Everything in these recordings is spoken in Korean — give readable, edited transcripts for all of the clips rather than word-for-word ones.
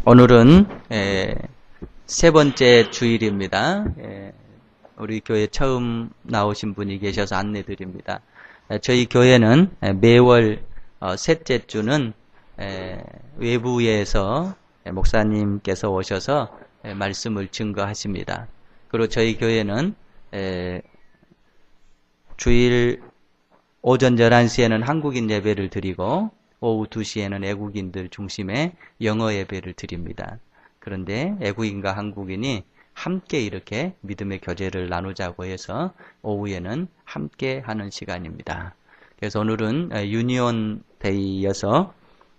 오늘은 세 번째 주일입니다. 우리 교회 처음 나오신 분이 계셔서 안내드립니다. 저희 교회는 매월 셋째 주는 외부에서 목사님께서 오셔서 말씀을 증거하십니다. 그리고 저희 교회는 주일 오전 11시에는 한국인 예배를 드리고 오후 2시에는 외국인들 중심의 영어 예배를 드립니다. 그런데 외국인과 한국인이 함께 이렇게 믿음의 교제를 나누자고 해서 오후에는 함께 하는 시간입니다. 그래서 오늘은 유니온 데이여서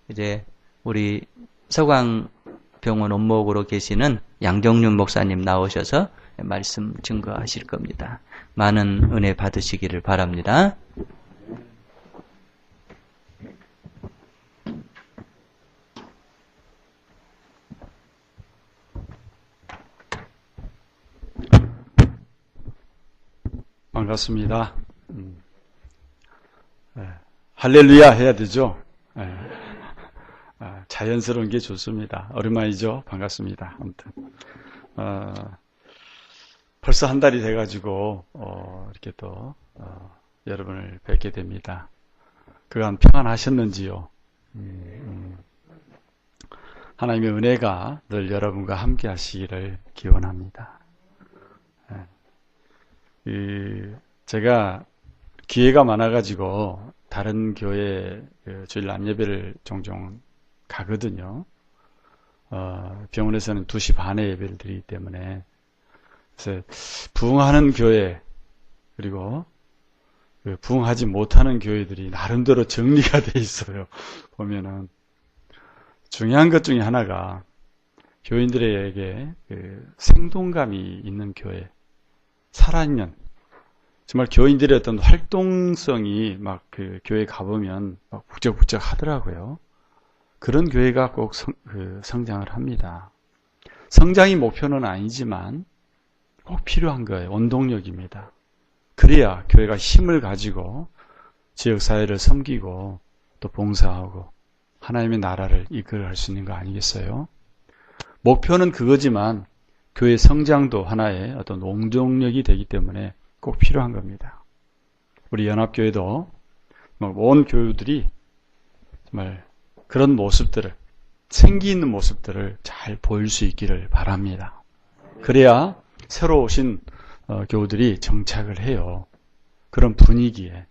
이제 우리 서강병원 원목으로 계시는 양정윤 목사님 나오셔서 말씀 증거하실 겁니다. 많은 은혜 받으시기를 바랍니다. 반갑습니다. 할렐루야 해야 되죠? 자연스러운 게 좋습니다. 오랜만이죠? 반갑습니다. 아무튼 벌써 한 달이 돼가지고 이렇게 또 여러분을 뵙게 됩니다. 그간 평안하셨는지요? 하나님의 은혜가 늘 여러분과 함께 하시기를 기원합니다. 제가 기회가 많아가지고 다른 교회 주일 남예배를 종종 가거든요. 병원에서는 2시 반에 예배를 드리기 때문에 그래서 부흥하는 교회 그리고 부흥하지 못하는 교회들이 나름대로 정리가 돼 있어요. 보면은 중요한 것 중에 하나가 교인들에게 생동감이 있는 교회, 살아있는 정말 교인들의 어떤 활동성이 막 교회 가보면 막 북적북적 하더라고요. 그런 교회가 꼭 성장을 합니다. 성장이 목표는 아니지만 꼭 필요한 거예요. 원동력입니다. 그래야 교회가 힘을 가지고 지역사회를 섬기고 또 봉사하고 하나님의 나라를 이끌어갈 수 있는 거 아니겠어요? 목표는 그거지만 교회 성장도 하나의 어떤 원동력이 되기 때문에 꼭 필요한 겁니다. 우리 연합교회도 온 교우들이 정말 그런 모습들을, 생기 있는 모습들을 잘 보일 수 있기를 바랍니다. 그래야 새로 오신 교우들이 정착을 해요. 그런 분위기에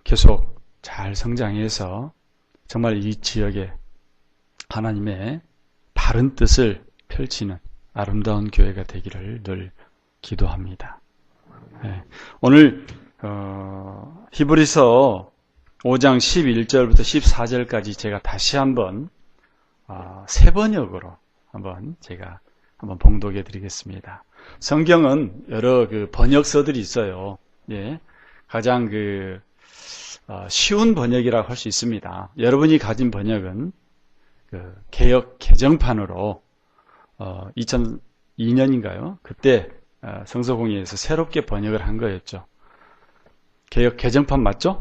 계속 잘 성장해서 정말 이 지역에 하나님의 바른 뜻을 펼치는 아름다운 교회가 되기를 늘 기도합니다. 오늘 히브리서 5장 11절부터 14절까지 제가 다시 한번 세 번역으로 제가 한번 봉독해 드리겠습니다. 성경은 여러 번역서들이 있어요. 가장 쉬운 번역이라고 할 수 있습니다. 여러분이 가진 번역은 개역 개정판으로 2002년인가요? 그때 성서공회에서 새롭게 번역을 한 거였죠. 개역 개정판 맞죠?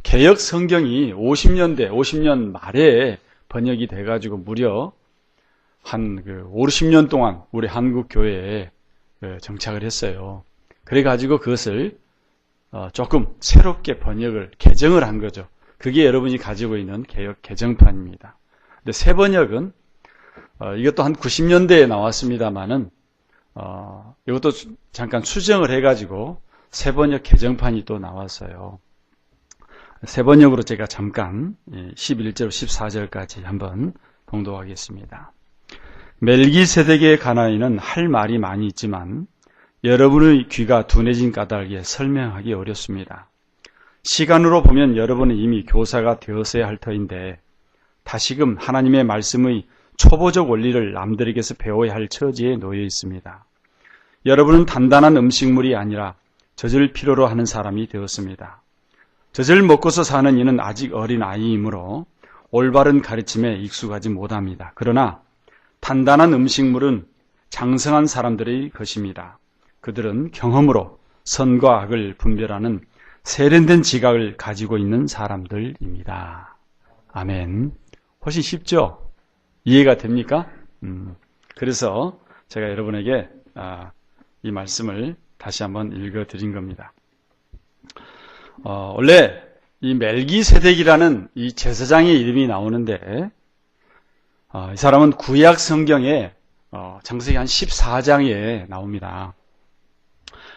개역 성경이 50년 말에 번역이 돼가지고 무려 한 50년 동안 우리 한국 교회에 정착을 했어요. 그래가지고 그것을 조금 새롭게 번역을 개정을 한 거죠. 그게 여러분이 가지고 있는 개역 개정판입니다. 근데 새 번역은 이것도 한 90년대에 나왔습니다만은 이것도 잠깐 수정을 해가지고 새 번역 개정판이 또 나왔어요. 새 번역으로 제가 잠깐 11절 14절까지 한번 봉독하겠습니다. 멜기세덱의 가나이는 할 말이 많이 있지만 여러분의 귀가 둔해진 까닭에 설명하기 어렵습니다. 시간으로 보면 여러분은 이미 교사가 되었어야 할 터인데 다시금 하나님의 말씀의 초보적 원리를 남들에게서 배워야 할 처지에 놓여 있습니다. 여러분은 단단한 음식물이 아니라 젖을 필요로 하는 사람이 되었습니다. 젖을 먹고서 사는 이는 아직 어린 아이이므로 올바른 가르침에 익숙하지 못합니다. 그러나 단단한 음식물은 장성한 사람들의 것입니다. 그들은 경험으로 선과 악을 분별하는 세련된 지각을 가지고 있는 사람들입니다. 아멘. 훨씬 쉽죠? 이해가 됩니까? 그래서 제가 여러분에게 이 말씀을 다시 한번 읽어드린 겁니다. 원래 이 멜기세덱이라는 이 제사장의 이름이 나오는데 이 사람은 구약 성경에 창세기 한 14장에 나옵니다.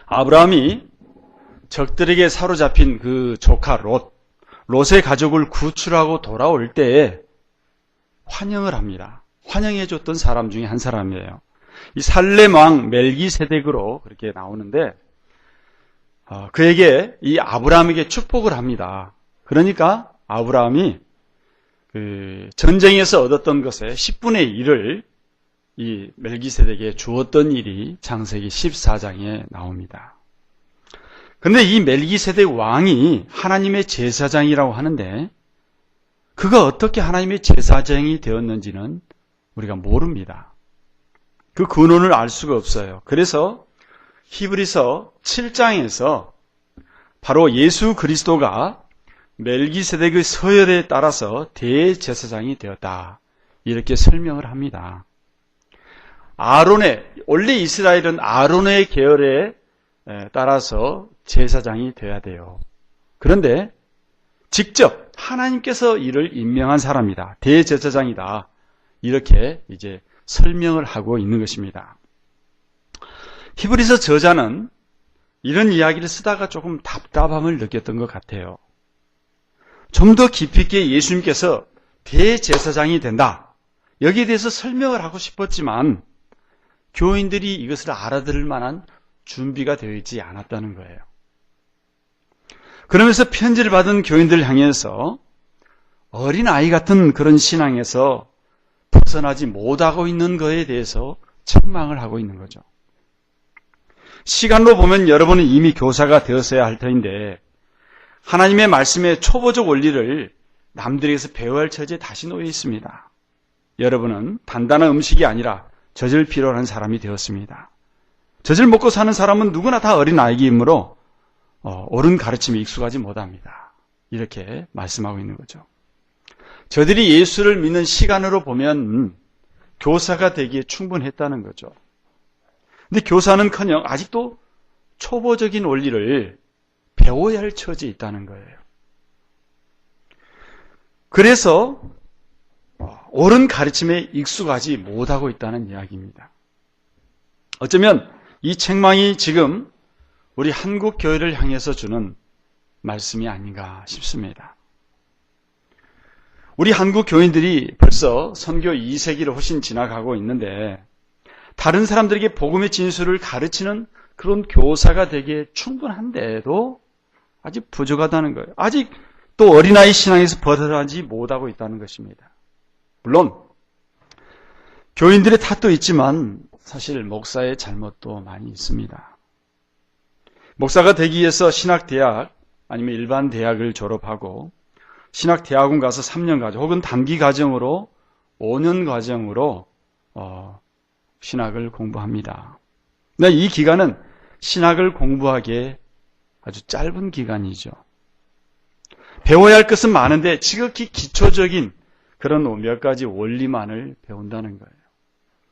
아브라함이 적들에게 사로잡힌 그 조카 롯의 가족을 구출하고 돌아올 때에 환영을 합니다. 환영해줬던 사람 중에 한 사람이에요. 이 살렘 왕 멜기세덱으로 그렇게 나오는데 그에게 이 아브라함에게 축복을 합니다. 그러니까 아브라함이 그 전쟁에서 얻었던 것의 10분의 1을 이 멜기세덱에게 주었던 일이 창세기 14장에 나옵니다. 그런데 이 멜기세덱 왕이 하나님의 제사장이라고 하는데 그가 어떻게 하나님의 제사장이 되었는지는 우리가 모릅니다. 그 근원을 알 수가 없어요. 그래서 히브리서 7장에서 바로 예수 그리스도가 멜기세덱의 서열에 따라서 대제사장이 되었다. 이렇게 설명을 합니다. 원래 이스라엘은 아론의 계열에 따라서 제사장이 되어야 돼요. 그런데 직접 하나님께서 이를 임명한 사람이다. 대제사장이다. 이렇게 이제 설명을 하고 있는 것입니다. 히브리서 저자는 이런 이야기를 쓰다가 조금 답답함을 느꼈던 것 같아요. 좀 더 깊이 있게 예수님께서 대제사장이 된다. 여기에 대해서 설명을 하고 싶었지만 교인들이 이것을 알아들을 만한 준비가 되어 있지 않았다는 거예요. 그러면서 편지를 받은 교인들을 향해서 어린아이 같은 그런 신앙에서 벗어나지 못하고 있는 것에 대해서 책망을 하고 있는 거죠. 시간으로 보면 여러분은 이미 교사가 되었어야 할 터인데 하나님의 말씀의 초보적 원리를 남들에게서 배워야 할 처지에 다시 놓여 있습니다. 여러분은 단단한 음식이 아니라 젖을 필요로 하는 사람이 되었습니다. 젖을 먹고 사는 사람은 누구나 다 어린아이이므로 옳은 가르침에 익숙하지 못합니다. 이렇게 말씀하고 있는 거죠. 저들이 예수를 믿는 시간으로 보면 교사가 되기에 충분했다는 거죠. 근데 교사는커녕 아직도 초보적인 원리를 배워야 할 처지에 있다는 거예요. 그래서 옳은 가르침에 익숙하지 못하고 있다는 이야기입니다. 어쩌면 이 책망이 지금 우리 한국 교회를 향해서 주는 말씀이 아닌가 싶습니다. 우리 한국 교인들이 벌써 선교 2세기를 훨씬 지나가고 있는데 다른 사람들에게 복음의 진술을 가르치는 그런 교사가 되기에 충분한데도 아직 부족하다는 거예요. 아직 또 어린아이 신앙에서 벗어나지 못하고 있다는 것입니다. 물론 교인들의 탓도 있지만 사실 목사의 잘못도 많이 있습니다. 목사가 되기 위해서 신학대학 아니면 일반 대학을 졸업하고 신학대학원 가서 3년 과정 혹은 단기 과정으로 5년 과정으로 신학을 공부합니다. 근데 이 기간은 신학을 공부하기에 아주 짧은 기간이죠. 배워야 할 것은 많은데 지극히 기초적인 그런 몇 가지 원리만을 배운다는 거예요.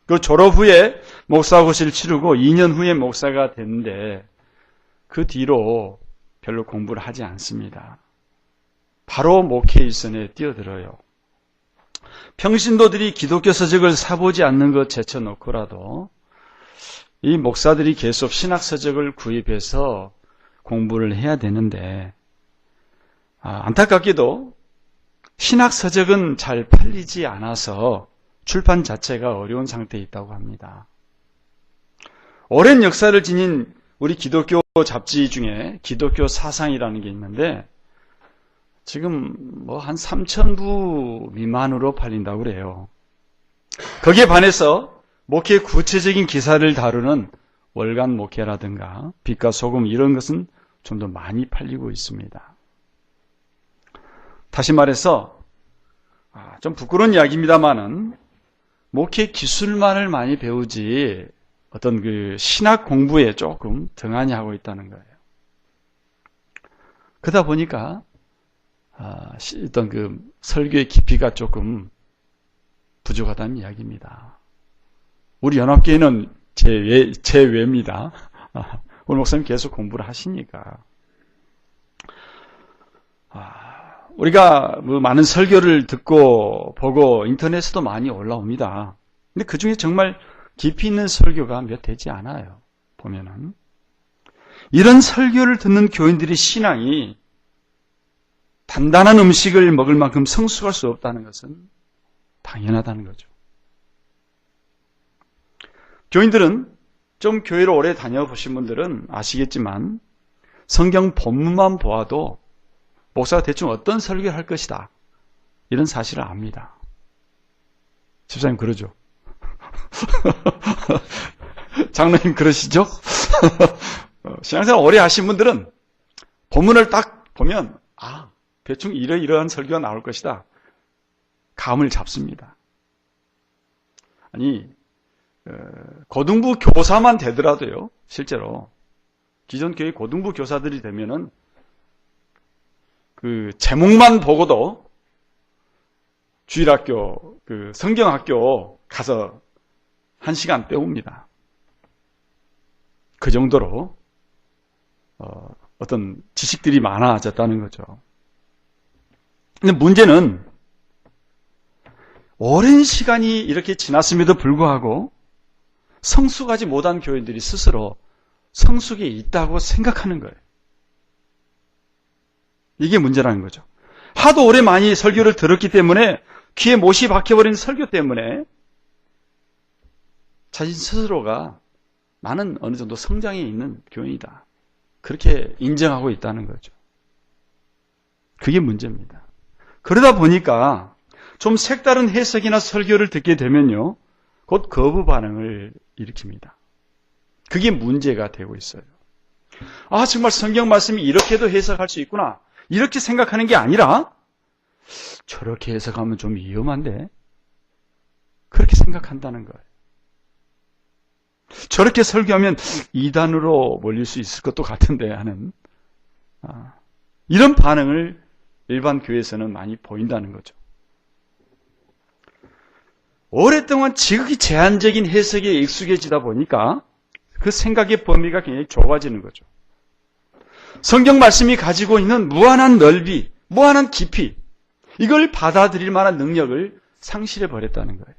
그 졸업 후에 목사고시를 치르고 2년 후에 목사가 됐는데 그 뒤로 별로 공부를 하지 않습니다. 바로 목회 일선에 뛰어들어요. 평신도들이 기독교 서적을 사보지 않는 것 제쳐놓고라도 이 목사들이 계속 신학 서적을 구입해서 공부를 해야 되는데 안타깝게도 신학 서적은 잘 팔리지 않아서 출판 자체가 어려운 상태에 있다고 합니다. 오랜 역사를 지닌 우리 기독교 잡지 중에 기독교 사상이라는 게 있는데 지금 한 3,000부 미만으로 팔린다고 그래요. 거기에 반해서 목회 구체적인 기사를 다루는 월간 목회라든가 빛과 소금 이런 것은 좀 더 많이 팔리고 있습니다. 다시 말해서 좀 부끄러운 이야기입니다만은 목회 기술만을 많이 배우지 어떤 그 신학 공부에 조금 등한히 하고 있다는 거예요. 그러다 보니까 어떤 그 설교의 깊이가 조금 부족하다는 이야기입니다. 우리 연합교회는 제외입니다. 오늘 목사님 계속 공부를 하시니까. 우리가 많은 설교를 듣고 보고 인터넷에도 많이 올라옵니다. 근데 그 중에 정말 깊이 있는 설교가 몇 되지 않아요. 보면은. 이런 설교를 듣는 교인들의 신앙이 단단한 음식을 먹을 만큼 성숙할 수 없다는 것은 당연하다는 거죠. 교인들은 좀 교회를 오래 다녀보신 분들은 아시겠지만 성경 본문만 보아도 목사가 대충 어떤 설교를 할 것이다. 이런 사실을 압니다. 집사님 그러죠? 장로님 그러시죠? 신앙생활 오래 하신 분들은 본문을 딱 보면 대충 이러이러한 설교가 나올 것이다. 감을 잡습니다. 아니 고등부 교사만 되더라도요. 실제로 기존 교회 고등부 교사들이 되면은 그 제목만 보고도 주일학교, 성경학교 가서 1시간 때웁니다. 그 정도로 어떤 지식들이 많아졌다는 거죠. 근데 문제는 오랜 시간이 이렇게 지났음에도 불구하고 성숙하지 못한 교인들이 스스로 성숙이 있다고 생각하는 거예요. 이게 문제라는 거죠. 하도 오래 많이 설교를 들었기 때문에 귀에 못이 박혀버린 설교 때문에 자신 스스로가 나는 어느 정도 성장해 있는 교인이다. 그렇게 인정하고 있다는 거죠. 그게 문제입니다. 그러다 보니까 좀 색다른 해석이나 설교를 듣게 되면요. 곧 거부 반응을 일으킵니다. 그게 문제가 되고 있어요. 정말 성경 말씀이 이렇게도 해석할 수 있구나. 이렇게 생각하는 게 아니라 저렇게 해석하면 좀 위험한데 그렇게 생각한다는 거예요. 저렇게 설교하면 이단으로 몰릴 수 있을 것도 같은데 하는 이런 반응을 일반 교회에서는 많이 보인다는 거죠. 오랫동안 지극히 제한적인 해석에 익숙해지다 보니까 그 생각의 범위가 굉장히 좁아지는 거죠. 성경 말씀이 가지고 있는 무한한 넓이, 무한한 깊이, 이걸 받아들일 만한 능력을 상실해 버렸다는 거예요.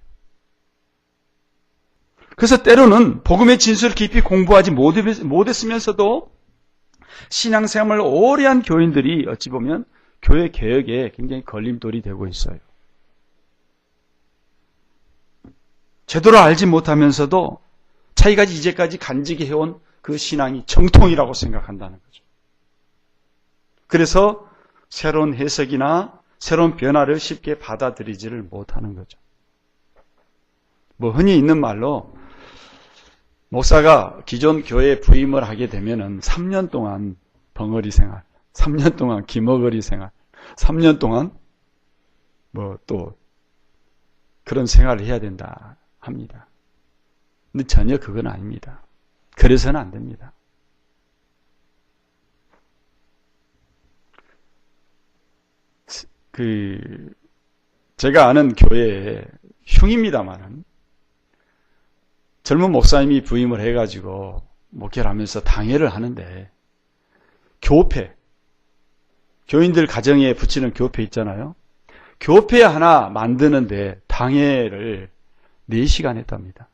그래서 때로는 복음의 진술을 깊이 공부하지 못했으면서도 신앙생활을 오래 한 교인들이 어찌 보면 교회 개혁에 굉장히 걸림돌이 되고 있어요. 제대로 알지 못하면서도 자기가 이제까지 간직해 해온 그 신앙이 정통이라고 생각한다는 거죠. 그래서 새로운 해석이나 새로운 변화를 쉽게 받아들이지를 못하는 거죠. 흔히 있는 말로 목사가 기존 교회에 부임을 하게 되면은 3년 동안 벙어리 생활, 3년 동안 기머거리 생활, 3년 동안 또 그런 생활을 해야 된다 합니다. 근데 전혀 그건 아닙니다. 그래서는 안 됩니다. 제가 아는 교회에 흉입니다만은 젊은 목사님이 부임을 해가지고 목회를 하면서 당회를 하는데 교회, 교인들 가정에 붙이는 교회 있잖아요. 교회 하나 만드는데 당회를 4시간 했답니다.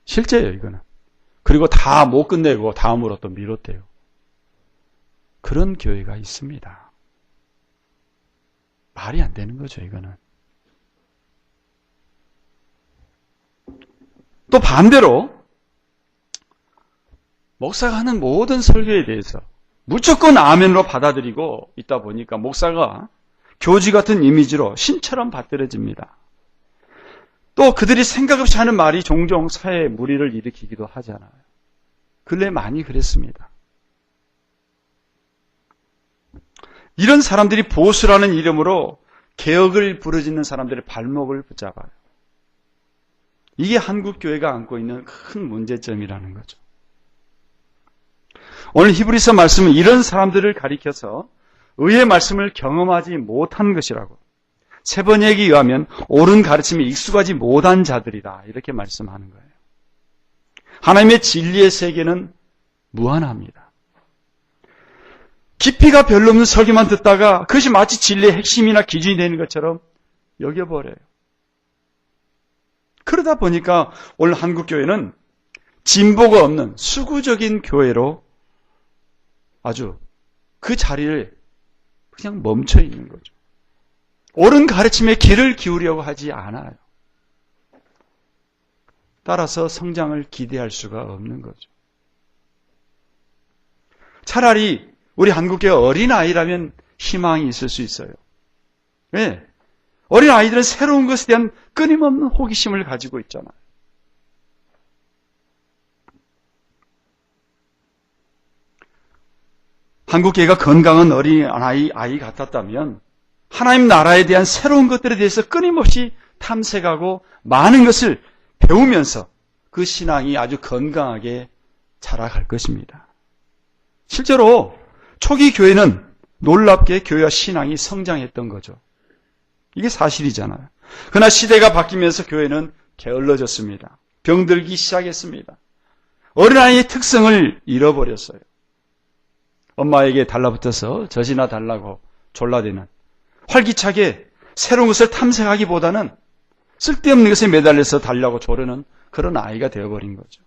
실제예요, 이거는. 그리고 다 못 끝내고 다음으로 또 미뤘대요. 그런 교회가 있습니다. 말이 안 되는 거죠, 이거는. 또 반대로 목사가 하는 모든 설교에 대해서 무조건 아멘으로 받아들이고 있다 보니까 목사가 교지 같은 이미지로 신처럼 받들어집니다. 또 그들이 생각 없이 하는 말이 종종 사회에 무리를 일으키기도 하잖아요. 근래 많이 그랬습니다. 이런 사람들이 보수라는 이름으로 개혁을 부르짖는 사람들의 발목을 붙잡아요. 이게 한국 교회가 안고 있는 큰 문제점이라는 거죠. 오늘 히브리서 말씀은 이런 사람들을 가리켜서 의의 말씀을 경험하지 못한 것이라고, 세 번역에 의하면 옳은 가르침에 익숙하지 못한 자들이다. 이렇게 말씀하는 거예요. 하나님의 진리의 세계는 무한합니다. 깊이가 별로 없는 설교만 듣다가 그것이 마치 진리의 핵심이나 기준이 되는 것처럼 여겨버려요. 그러다 보니까 오늘 한국교회는 진보가 없는 수구적인 교회로 아주 그 자리를 그냥 멈춰 있는 거죠. 옳은 가르침에 귀를 기울이려고 하지 않아요. 따라서 성장을 기대할 수가 없는 거죠. 차라리 우리 한국교회 어린아이라면 희망이 있을 수 있어요. 왜? 어린아이들은 새로운 것에 대한 끊임없는 호기심을 가지고 있잖아요. 한국교회가 건강한 어린아이 같았다면 하나님 나라에 대한 새로운 것들에 대해서 끊임없이 탐색하고 많은 것을 배우면서 그 신앙이 아주 건강하게 자라갈 것입니다. 실제로 초기 교회는 놀랍게 교회와 신앙이 성장했던 거죠. 이게 사실이잖아요. 그러나 시대가 바뀌면서 교회는 게을러졌습니다. 병들기 시작했습니다. 어린아이의 특성을 잃어버렸어요. 엄마에게 달라붙어서 젖이나 달라고 졸라대는 활기차게 새로운 것을 탐색하기보다는 쓸데없는 것에 매달려서 달라고 조르는 그런 아이가 되어버린 거죠.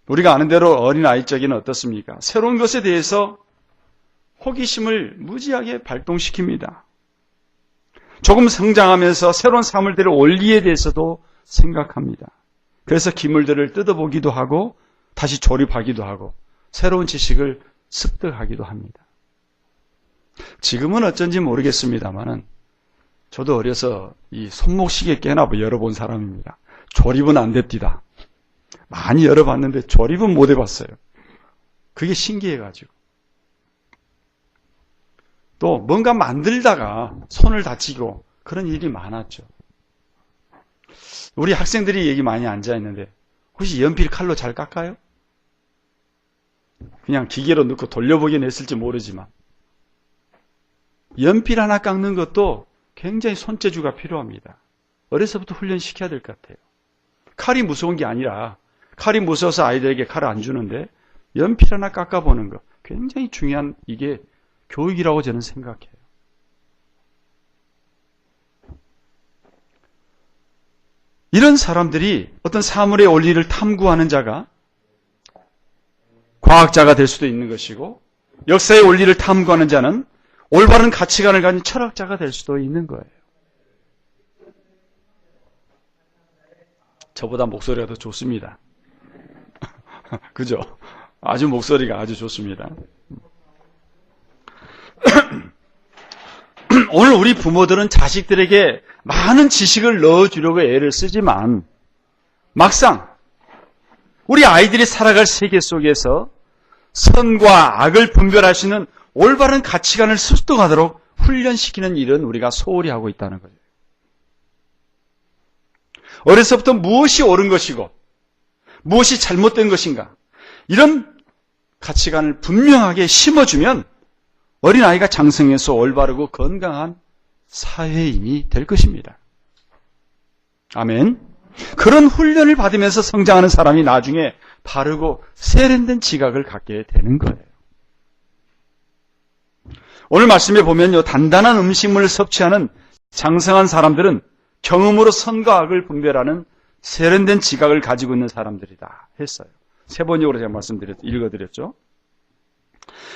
우리가 아는 대로 어린아이 적에는 어떻습니까? 새로운 것에 대해서 호기심을 무지하게 발동시킵니다. 조금 성장하면서 새로운 사물들의 원리에 대해서도 생각합니다. 그래서 기물들을 뜯어보기도 하고 다시 조립하기도 하고 새로운 지식을 습득하기도 합니다. 지금은 어쩐지 모르겠습니다만은 저도 어려서 이 손목시계 꽤나 열어본 사람입니다. 조립은 안 됩니다. 많이 열어봤는데 조립은 못 해봤어요. 그게 신기해가지고. 또 뭔가 만들다가 손을 다치고 그런 일이 많았죠. 우리 학생들이 여기 많이 앉아있는데 혹시 연필 칼로 잘 깎아요? 그냥 기계로 넣고 돌려보긴 했을지 모르지만 연필 하나 깎는 것도 굉장히 손재주가 필요합니다. 어려서부터 훈련시켜야 될 것 같아요. 칼이 무서운 게 아니라 칼이 무서워서 아이들에게 칼을 안 주는데 연필 하나 깎아보는 거 굉장히 중요한 이게 교육이라고 저는 생각해요. 이런 사람들이 어떤 사물의 원리를 탐구하는 자가 과학자가 될 수도 있는 것이고 역사의 원리를 탐구하는 자는 올바른 가치관을 가진 철학자가 될 수도 있는 거예요. 저보다 목소리가 더 좋습니다. 그죠? 아주 목소리가 아주 좋습니다. 오늘 우리 부모들은 자식들에게 많은 지식을 넣어주려고 애를 쓰지만 막상 우리 아이들이 살아갈 세계 속에서 선과 악을 분별할 수 있는 올바른 가치관을 습득하도록 훈련시키는 일은 우리가 소홀히 하고 있다는 거예요. 어려서부터 무엇이 옳은 것이고 무엇이 잘못된 것인가 이런 가치관을 분명하게 심어주면 어린아이가 장성해서 올바르고 건강한 사회인이 될 것입니다. 아멘. 그런 훈련을 받으면서 성장하는 사람이 나중에 바르고 세련된 지각을 갖게 되는 거예요. 오늘 말씀에 보면요, 단단한 음식물을 섭취하는 장성한 사람들은 경험으로 선과 악을 분별하는 세련된 지각을 가지고 있는 사람들이다 했어요. 세 번역으로 제가 읽어드렸죠.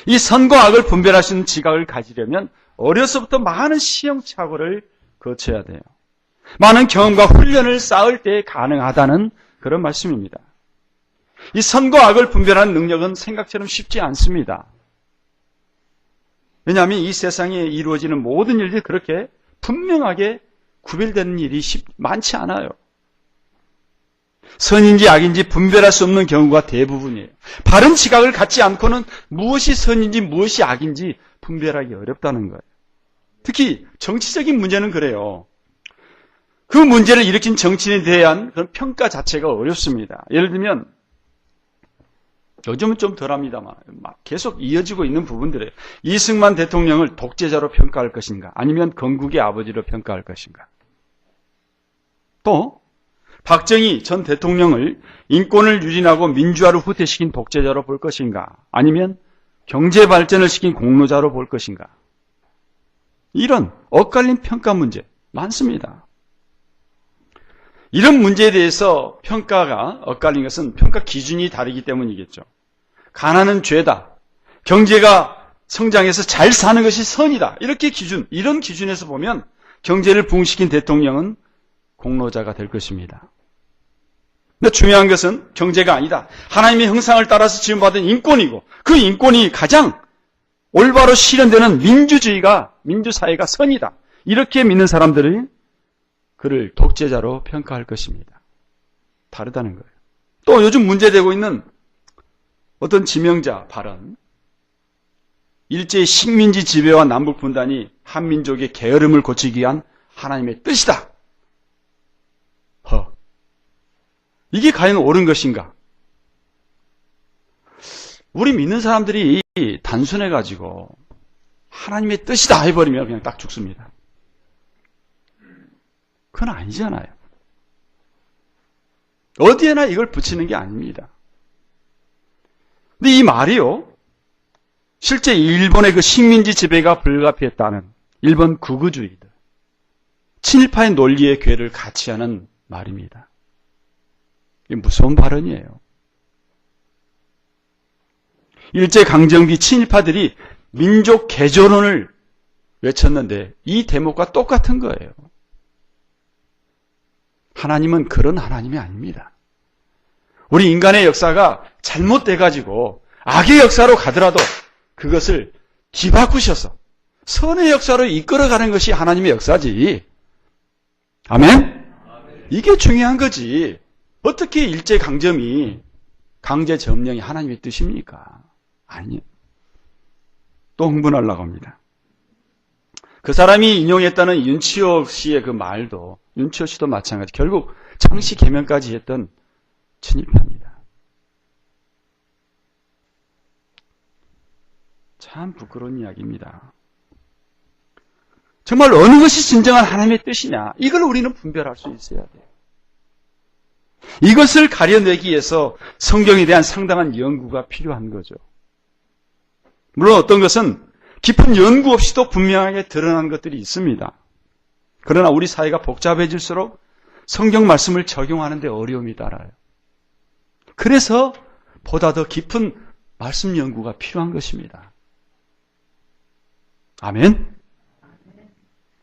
이 선과 악을 분별할 수 있는 지각을 가지려면 어려서부터 많은 시행착오를 거쳐야 돼요. 많은 경험과 훈련을 쌓을 때 가능하다는 그런 말씀입니다. 이 선과 악을 분별하는 능력은 생각처럼 쉽지 않습니다. 왜냐하면 이 세상에 이루어지는 모든 일들이 그렇게 분명하게 구별되는 일이 많지 않아요. 선인지 악인지 분별할 수 없는 경우가 대부분이에요. 바른 지각을 갖지 않고는 무엇이 선인지 무엇이 악인지 분별하기 어렵다는 거예요. 특히 정치적인 문제는 그래요. 그 문제를 일으킨 정치인에 대한 그런 평가 자체가 어렵습니다. 예를 들면 요즘은 좀 덜합니다만 계속 이어지고 있는 부분들이에요. 이승만 대통령을 독재자로 평가할 것인가, 아니면 건국의 아버지로 평가할 것인가. 또 박정희 전 대통령을 인권을 유린하고 민주화를 후퇴시킨 독재자로 볼 것인가, 아니면 경제 발전을 시킨 공로자로 볼 것인가. 이런 엇갈린 평가 문제 많습니다. 이런 문제에 대해서 평가가 엇갈린 것은 평가 기준이 다르기 때문이겠죠. 가난은 죄다, 경제가 성장해서 잘 사는 것이 선이다, 이런 기준에서 보면 경제를 부흥시킨 대통령은 공로자가 될 것입니다. 근데 중요한 것은 경제가 아니다. 하나님의 형상을 따라서 지음받은 인권이고, 그 인권이 가장 올바로 실현되는 민주사회가 선이다, 이렇게 믿는 사람들이 그를 독재자로 평가할 것입니다. 다르다는 거예요. 또 요즘 문제되고 있는 어떤 지명자 발언, 일제의 식민지 지배와 남북 분단이 한민족의 게으름을 고치기 위한 하나님의 뜻이다. 이게 과연 옳은 것인가? 우리 믿는 사람들이 단순해가지고 하나님의 뜻이다 해버리면 그냥 딱 죽습니다. 그건 아니잖아요. 어디에나 이걸 붙이는 게 아닙니다. 근데 이 말이요, 실제 일본의 그 식민지 지배가 불가피했다는 일본 극우주의들, 친일파의 논리의 궤를 같이 하는 말입니다. 이게 무서운 발언이에요. 일제강점기 친일파들이 민족 개조론을 외쳤는데 이 대목과 똑같은 거예요. 하나님은 그런 하나님이 아닙니다. 우리 인간의 역사가 잘못돼가지고 악의 역사로 가더라도 그것을 뒤바꾸셔서 선의 역사로 이끌어가는 것이 하나님의 역사지. 아멘? 이게 중요한 거지. 어떻게 일제강점이, 강제점령이 하나님의 뜻입니까? 아니요. 또 흥분하려고 합니다. 그 사람이 인용했다는 윤치호 씨의 그 말도, 윤치호 씨도 마찬가지. 결국 창씨 개명까지 했던 친일파입니다. 참 부끄러운 이야기입니다. 정말 어느 것이 진정한 하나님의 뜻이냐, 이걸 우리는 분별할 수 있어야 돼요. 이것을 가려내기 위해서 성경에 대한 상당한 연구가 필요한 거죠. 물론 어떤 것은 깊은 연구 없이도 분명하게 드러난 것들이 있습니다. 그러나 우리 사회가 복잡해질수록 성경 말씀을 적용하는 데 어려움이 따라요. 그래서 보다 더 깊은 말씀 연구가 필요한 것입니다. 아멘?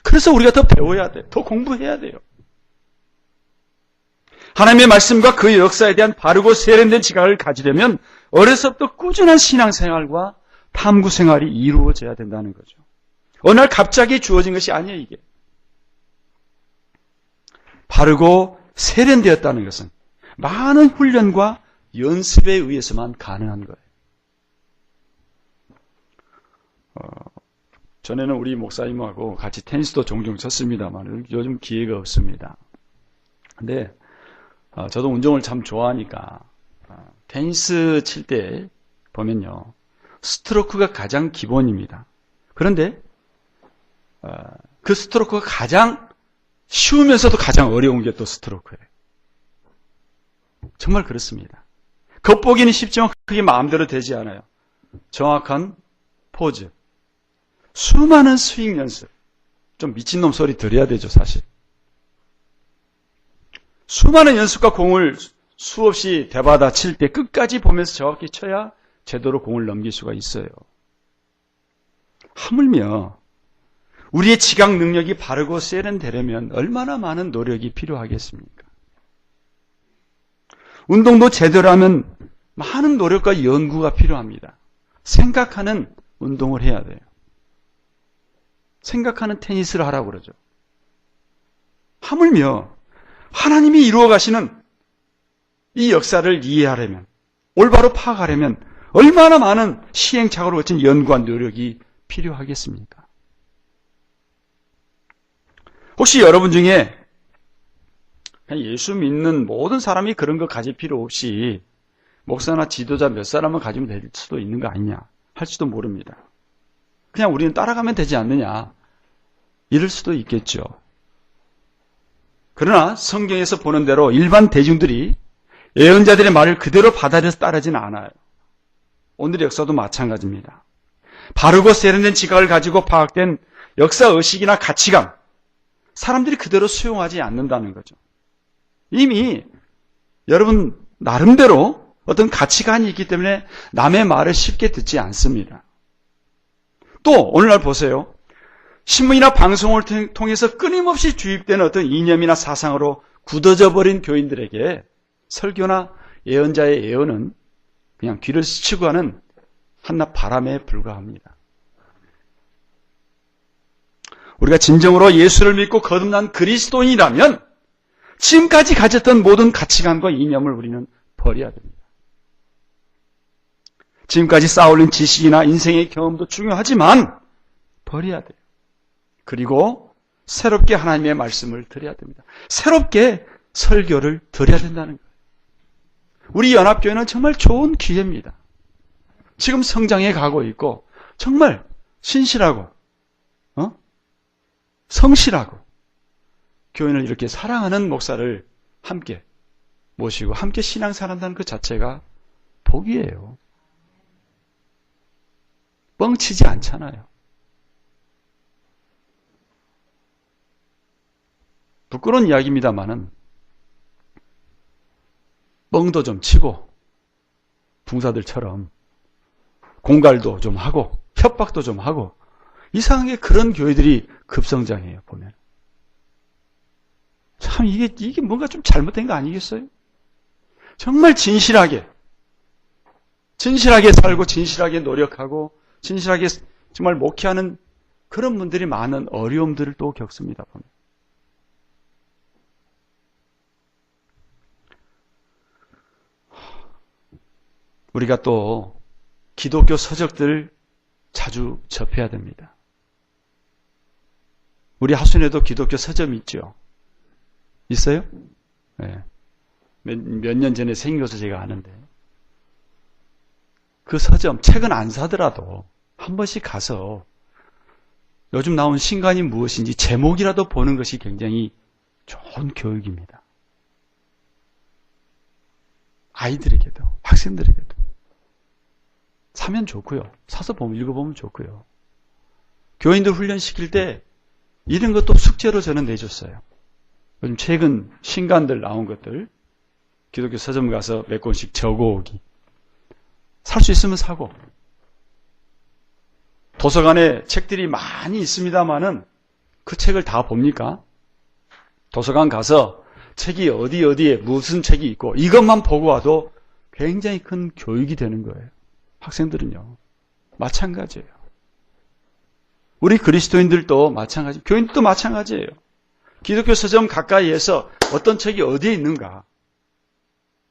그래서 우리가 더 배워야 돼요. 더 공부해야 돼요. 하나님의 말씀과 그 역사에 대한 바르고 세련된 지각을 가지려면 어려서부터 꾸준한 신앙생활과 탐구생활이 이루어져야 된다는 거죠. 어느 날 갑자기 주어진 것이 아니에요, 이게. 바르고 세련되었다는 것은 많은 훈련과 연습에 의해서만 가능한 거예요. 전에는 우리 목사님하고 같이 테니스도 종종 쳤습니다만 요즘 기회가 없습니다. 근데 저도 운동을 참 좋아하니까 테니스 칠 때 보면요, 스트로크가 가장 기본입니다. 그런데 그 스트로크가 가장 쉬우면서도 가장 어려운 게 또 스트로크예요. 정말 그렇습니다. 겉보기는 쉽지만 그게 마음대로 되지 않아요. 정확한 포즈, 수많은 스윙 연습, 좀 미친놈 소리 들어야 되죠, 사실. 수많은 연습과 공을 수없이 대받아 칠 때 끝까지 보면서 정확히 쳐야 제대로 공을 넘길 수가 있어요. 하물며 우리의 지각 능력이 바르고 세련되려면 얼마나 많은 노력이 필요하겠습니까? 운동도 제대로 하면 많은 노력과 연구가 필요합니다. 생각하는 운동을 해야 돼요. 생각하는 테니스를 하라고 그러죠. 하물며 하나님이 이루어 가시는 이 역사를 이해하려면, 올바로 파악하려면 얼마나 많은 시행착오를 거친 연구와 노력이 필요하겠습니까? 혹시 여러분 중에 예수 믿는 모든 사람이 그런 거 가질 필요 없이 목사나 지도자 몇 사람을 가지면 될 수도 있는 거 아니냐 할지도 모릅니다. 그냥 우리는 따라가면 되지 않느냐 이럴 수도 있겠죠. 그러나 성경에서 보는 대로 일반 대중들이 예언자들의 말을 그대로 받아들여서 따르지는 않아요. 오늘의 역사도 마찬가지입니다. 바르고 세련된 지각을 가지고 파악된 역사의식이나 가치관, 사람들이 그대로 수용하지 않는다는 거죠. 이미 여러분 나름대로 어떤 가치관이 있기 때문에 남의 말을 쉽게 듣지 않습니다. 또 오늘날 보세요. 신문이나 방송을 통해서 끊임없이 주입되는 어떤 이념이나 사상으로 굳어져 버린 교인들에게 설교나 예언자의 예언은 그냥 귀를 스치고 가는 한낱 바람에 불과합니다. 우리가 진정으로 예수를 믿고 거듭난 그리스도인이라면 지금까지 가졌던 모든 가치관과 이념을 우리는 버려야 됩니다. 지금까지 쌓아올린 지식이나 인생의 경험도 중요하지만 버려야 돼요. 그리고 새롭게 하나님의 말씀을 드려야 됩니다. 새롭게 설교를 드려야 된다는 거예요. 우리 연합교회는 정말 좋은 기회입니다. 지금 성장해 가고 있고 정말 신실하고 성실하고 교인을 이렇게 사랑하는 목사를 함께 모시고 함께 신앙생활한다는 그 자체가 복이에요. 뻥치지 않잖아요. 부끄러운 이야기입니다만은 뻥도 좀 치고 붕사들처럼 공갈도 좀 하고 협박도 좀 하고 이상하게 그런 교회들이 급성장해요. 보면 참 이게 뭔가 좀 잘못된 거 아니겠어요? 정말 진실하게 살고 진실하게 노력하고 진실하게 정말 목회하는 그런 분들이 많은 어려움들을 또 겪습니다. 보면. 우리가 또 기독교 서적들을 자주 접해야 됩니다. 우리 하순에도 기독교 서점이 있죠. 있어요? 네. 몇 년 전에 생겨서 제가 아는데 그 서점 책은 안 사더라도 한 번씩 가서 요즘 나온 신간이 무엇인지 제목이라도 보는 것이 굉장히 좋은 교육입니다. 아이들에게도 학생들에게도 사면 좋고요. 사서 보면 읽어보면 좋고요. 교인들 훈련시킬 때 이런 것도 숙제로 저는 내줬어요. 요즘 최근 신간들 나온 것들 기독교 서점 가서 몇 권씩 적어오기. 살 수 있으면 사고. 도서관에 책들이 많이 있습니다만은 그 책을 다 봅니까? 도서관 가서 책이 어디에 무슨 책이 있고 이것만 보고 와도 굉장히 큰 교육이 되는 거예요. 학생들은요. 마찬가지예요. 우리 그리스도인들도 마찬가지, 교인들도 마찬가지예요. 기독교 서점 가까이에서 어떤 책이 어디에 있는가,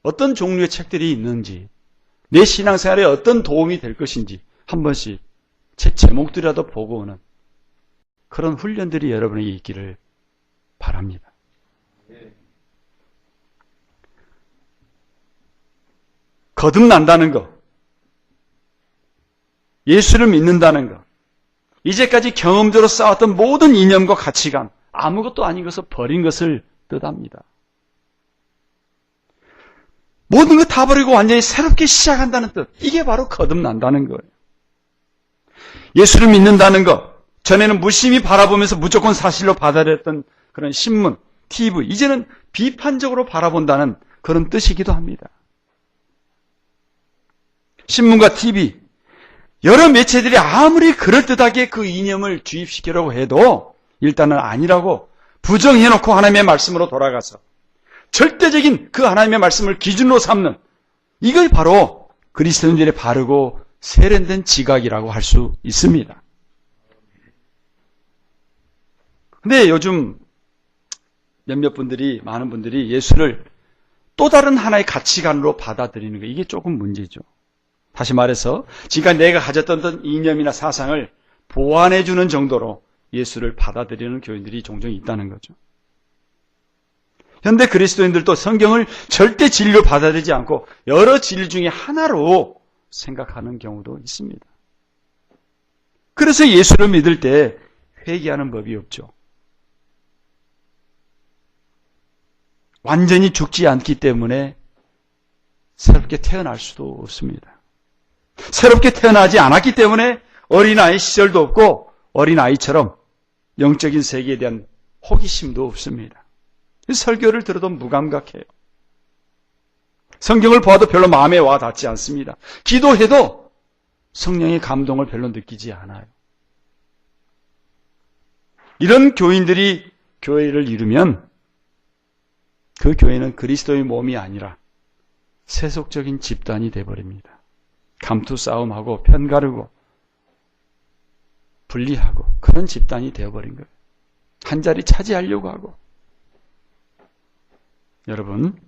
어떤 종류의 책들이 있는지, 내 신앙생활에 어떤 도움이 될 것인지 한 번씩 책 제목들이라도 보고 오는 그런 훈련들이 여러분에게 있기를 바랍니다. 거듭난다는 것, 예수를 믿는다는 것, 이제까지 경험대로 쌓았던 모든 이념과 가치관, 아무것도 아닌 것을 버린 것을 뜻합니다. 모든 것 다 버리고 완전히 새롭게 시작한다는 뜻, 이게 바로 거듭난다는 거예요. 예수를 믿는다는 것, 전에는 무심히 바라보면서 무조건 사실로 받아들였던 그런 신문, TV, 이제는 비판적으로 바라본다는 그런 뜻이기도 합니다. 신문과 TV, 여러 매체들이 아무리 그럴듯하게 그 이념을 주입시키려고 해도 일단은 아니라고 부정해놓고 하나님의 말씀으로 돌아가서 절대적인 그 하나님의 말씀을 기준으로 삼는, 이걸 바로 그리스도인들의 바르고 세련된 지각이라고 할 수 있습니다. 근데 요즘 많은 분들이 예수를 또 다른 하나의 가치관으로 받아들이는 거, 이게 조금 문제죠. 다시 말해서 지금까지 내가 가졌던 어떤 이념이나 사상을 보완해주는 정도로 예수를 받아들이는 교인들이 종종 있다는 거죠. 현대 그리스도인들도 성경을 절대 진리로 받아들이지 않고 여러 진리 중에 하나로 생각하는 경우도 있습니다. 그래서 예수를 믿을 때 회개하는 법이 없죠. 완전히 죽지 않기 때문에 새롭게 태어날 수도 없습니다. 새롭게 태어나지 않았기 때문에 어린아이 시절도 없고 어린아이처럼 영적인 세계에 대한 호기심도 없습니다. 설교를 들어도 무감각해요. 성경을 보아도 별로 마음에 와 닿지 않습니다. 기도해도 성령의 감동을 별로 느끼지 않아요. 이런 교인들이 교회를 이루면 그 교회는 그리스도의 몸이 아니라 세속적인 집단이 되어버립니다. 감투 싸움하고 편가르고 분리하고 그런 집단이 되어버린 거예요. 한 자리 차지하려고 하고. 여러분,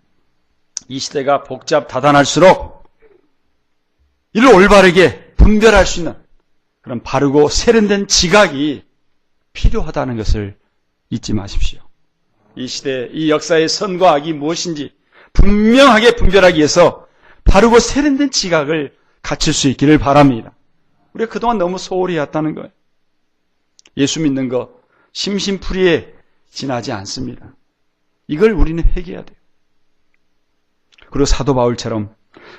이 시대가 복잡 다단할수록 이를 올바르게 분별할 수 있는 그런 바르고 세련된 지각이 필요하다는 것을 잊지 마십시오. 이 시대, 이 역사의 선과 악이 무엇인지 분명하게 분별하기 위해서 바르고 세련된 지각을 갖출 수 있기를 바랍니다. 우리가 그동안 너무 소홀히 해왔다는 거예요. 예수 믿는 거 심심풀이에 지나지 않습니다. 이걸 우리는 회개해야 돼요. 그리고 사도 바울처럼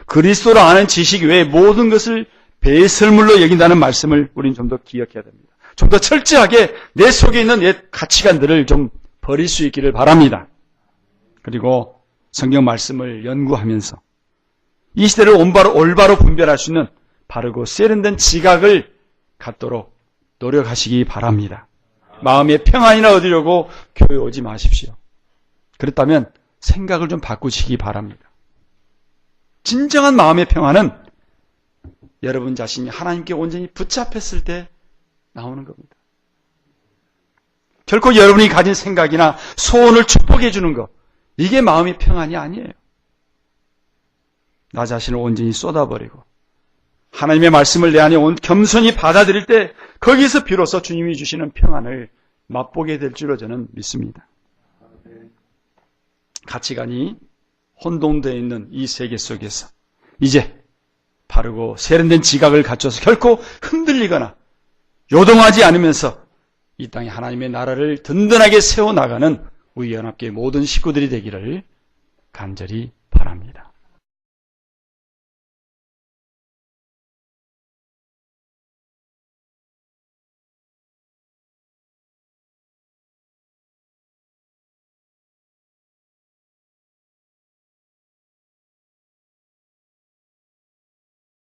그리스도를 아는 지식 외에 모든 것을 배설물로 여긴다는 말씀을 우리는 좀 더 기억해야 됩니다. 좀 더 철저하게 내 속에 있는 옛 가치관들을 좀 버릴 수 있기를 바랍니다. 그리고 성경 말씀을 연구하면서 이 시대를 올바로 분별할 수 있는 바르고 세련된 지각을 갖도록 노력하시기 바랍니다. 마음의 평안이나 얻으려고 교회 오지 마십시오. 그렇다면 생각을 좀 바꾸시기 바랍니다. 진정한 마음의 평안은 여러분 자신이 하나님께 온전히 붙잡혔을 때 나오는 겁니다. 결코 여러분이 가진 생각이나 소원을 축복해 주는 것, 이게 마음의 평안이 아니에요. 나 자신을 온전히 쏟아버리고 하나님의 말씀을 내 안에 겸손히 받아들일 때 거기서 비로소 주님이 주시는 평안을 맛보게 될 줄로 저는 믿습니다. 가치관이 혼동되어 있는 이 세계 속에서 이제 바르고 세련된 지각을 갖춰서 결코 흔들리거나 요동하지 않으면서 이 땅에 하나님의 나라를 든든하게 세워나가는 우리 연합교회 모든 식구들이 되기를 간절히